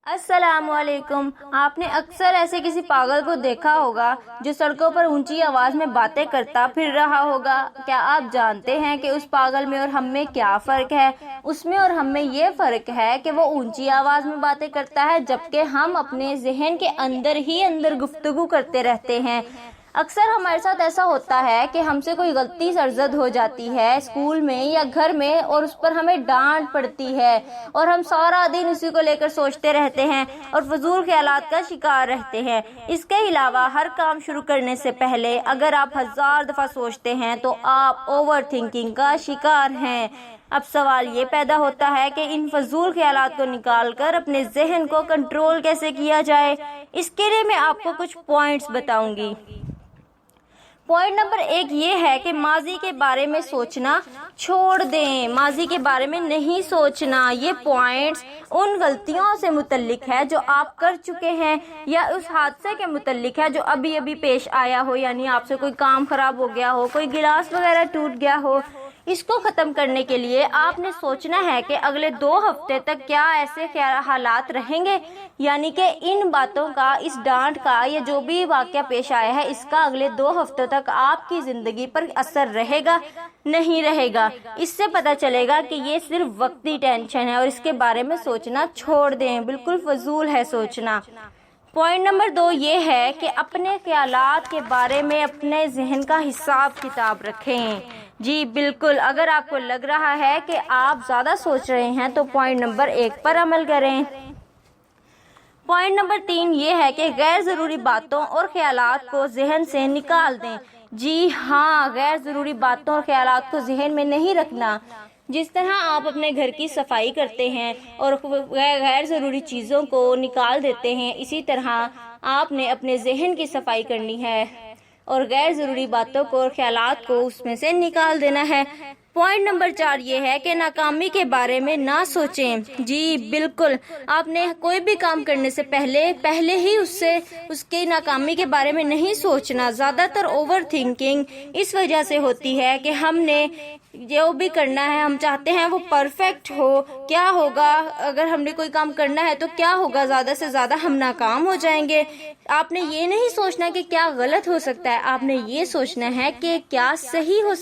السلام علیکم۔ آپ نے اکثر ایسے کسی پاگل کو دیکھا ہوگا جو سڑکوں پر اونچی آواز میں باتیں کرتا پھر رہا ہوگا۔ کیا آپ جانتے ہیں کہ اس پاگل میں اور ہم میں کیا فرق ہے؟ اس میں اور ہم میں یہ فرق ہے کہ وہ اونچی آواز میں باتیں کرتا ہے جبکہ ہم اپنے ذہن کے اندر ہی اندر گفتگو کرتے رہتے ہیں۔ اکثر ہمارے ساتھ ایسا ہوتا ہے کہ ہم سے کوئی غلطی سرزد ہو جاتی ہے اسکول میں یا گھر میں، اور اس پر ہمیں ڈانٹ پڑتی ہے اور ہم سارا دن اسی کو لے کر سوچتے رہتے ہیں اور فضول خیالات کا شکار رہتے ہیں۔ اس کے علاوہ ہر کام شروع کرنے سے پہلے اگر آپ 1000 دفعہ سوچتے ہیں تو آپ اوور تھنکنگ کا شکار ہیں۔ اب سوال یہ پیدا ہوتا ہے کہ ان فضول خیالات کو نکال کر اپنے ذہن کو کنٹرول کیسے کیا جائے؟ اس کے لیے میں آپ کو کچھ پوائنٹس بتاؤں گی۔ پوائنٹ نمبر 1 یہ ہے کہ ماضی کے بارے میں سوچنا چھوڑ دیں۔ ماضی کے بارے میں نہیں سوچنا۔ یہ پوائنٹس ان غلطیوں سے متعلق ہے جو آپ کر چکے ہیں یا اس حادثے کے متعلق ہے جو ابھی ابھی پیش آیا ہو، یعنی آپ سے کوئی کام خراب ہو گیا ہو، کوئی گلاس وغیرہ ٹوٹ گیا ہو۔ اس کو ختم کرنے کے لیے آپ نے سوچنا ہے کہ اگلے 2 ہفتے تک کیا ایسے حالات رہیں گے، یعنی کہ ان باتوں کا، اس ڈانٹ کا یا جو بھی واقعہ پیش آیا ہے اس کا اگلے 2 ہفتوں تک آپ کی زندگی پر اثر رہے گا نہیں رہے گا۔ اس سے پتہ چلے گا کہ یہ صرف وقتی ٹینشن ہے اور اس کے بارے میں سوچنا چھوڑ دیں، بالکل فضول ہے سوچنا۔ پوائنٹ نمبر 2 یہ ہے کہ اپنے خیالات کے بارے میں اپنے ذہن کا حساب کتاب رکھیں۔ جی بالکل، اگر آپ کو لگ رہا ہے کہ آپ زیادہ سوچ رہے ہیں تو پوائنٹ نمبر 1 پر عمل کریں۔ پوائنٹ نمبر 3 یہ ہے کہ غیر ضروری باتوں اور خیالات کو ذہن سے نکال دیں۔ جی ہاں، غیر ضروری باتوں اور خیالات کو ذہن میں نہیں رکھنا۔ جس طرح آپ اپنے گھر کی صفائی کرتے ہیں اور غیر ضروری چیزوں کو نکال دیتے ہیں، اسی طرح آپ نے اپنے ذہن کی صفائی کرنی ہے اور غیر ضروری باتوں کو اور خیالات کو اس میں سے نکال دینا ہے۔ پوائنٹ نمبر 4 یہ ہے کہ ناکامی کے بارے میں نہ سوچیں۔ جی بالکل، آپ نے کوئی بھی کام کرنے سے پہلے ہی اس کی ناکامی کے بارے میں نہیں سوچنا۔ زیادہ تر اوور تھنکنگ اس وجہ سے ہوتی ہے کہ ہم نے جو بھی کرنا ہے ہم چاہتے ہیں وہ پرفیکٹ ہو۔ کیا ہوگا اگر ہم نے کوئی کام کرنا ہے تو کیا ہوگا، زیادہ سے زیادہ ہم ناکام ہو جائیں گے۔ آپ نے یہ نہیں سوچنا کہ کیا غلط ہو سکتا ہے، آپ نے یہ سوچنا ہے کہ کیا صحیح ہو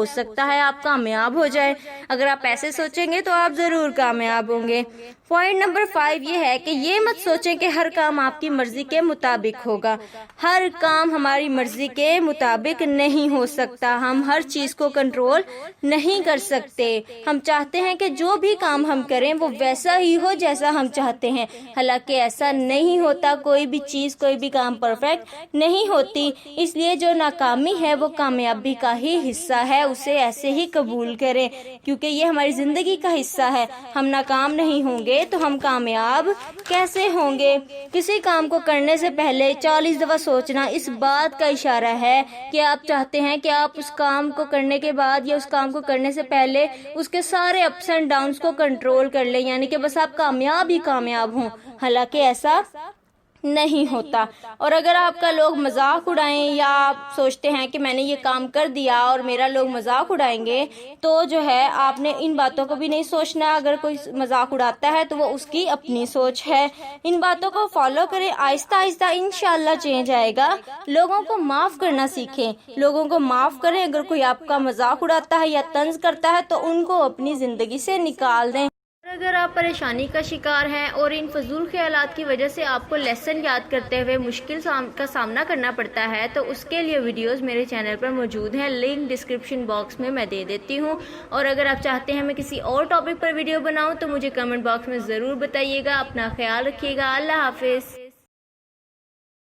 سکتا ہے آپ کامیاب ہو جائے۔ اگر آپ ایسے سوچیں گے تو آپ ضرور کامیاب ہوں گے۔ پوائنٹ نمبر 5 یہ ہے کہ یہ مت سوچیں کہ ہر کام آپ کی مرضی کے مطابق ہوگا۔ ہر کام ہماری مرضی کے مطابق نہیں ہو سکتا۔ ہم ہر چیز کو کنٹرول نہیں کر سکتے۔ ہم چاہتے ہیں کہ جو بھی کام ہم کریں وہ ویسا ہی ہو جیسا ہم چاہتے ہیں، حالانکہ ایسا نہیں ہوتا۔ کوئی بھی چیز، کوئی بھی کام پرفیکٹ نہیں ہوتی۔ اس لیے جو ناکامی ہے وہ کامیابی کا ہی حصہ ہے، اسے ایسے ہی قبول کریں کیونکہ یہ ہماری زندگی کا حصہ ہے۔ ہم ناکام نہیں ہوں گے تو ہم کامیاب کیسے ہوں گے؟ کسی کام کو کرنے سے پہلے 40 دفعہ سوچنا اس بات کا اشارہ ہے کہ آپ چاہتے ہیں کہ آپ اس کام کو کرنے کے بعد یا اس کام کو کرنے سے پہلے اس کے سارے اپس اینڈ ڈاؤنز کو کنٹرول کر لیں، یعنی کہ بس آپ کامیاب ہی کامیاب ہوں، حالانکہ ایسا نہیں ہوتا۔ اور اگر آپ کا لوگ مذاق اڑائیں یا آپ سوچتے ہیں کہ میں نے یہ کام کر دیا اور میرا لوگ مذاق اڑائیں گے تو جو ہے آپ نے ان باتوں کو بھی نہیں سوچنا۔ اگر کوئی مذاق اڑاتا ہے تو وہ اس کی اپنی سوچ ہے۔ ان باتوں کو فالو کریں، آہستہ آہستہ انشاءاللہ چینج آئے گا۔ لوگوں کو معاف کرنا سیکھیں، لوگوں کو معاف کریں۔ اگر کوئی آپ کا مذاق اڑاتا ہے یا طنز کرتا ہے تو ان کو اپنی زندگی سے نکال دیں۔ اگر آپ پریشانی کا شکار ہیں اور ان فضول خیالات کی وجہ سے آپ کو لیسن یاد کرتے ہوئے مشکل کا سامنا کرنا پڑتا ہے تو اس کے لیے ویڈیوز میرے چینل پر موجود ہیں، لنک ڈسکرپشن باکس میں دے دیتی ہوں۔ اور اگر آپ چاہتے ہیں میں کسی اور ٹاپک پر ویڈیو بناؤں تو مجھے کمنٹ باکس میں ضرور بتائیے گا۔ اپنا خیال رکھیے گا۔ اللہ حافظ۔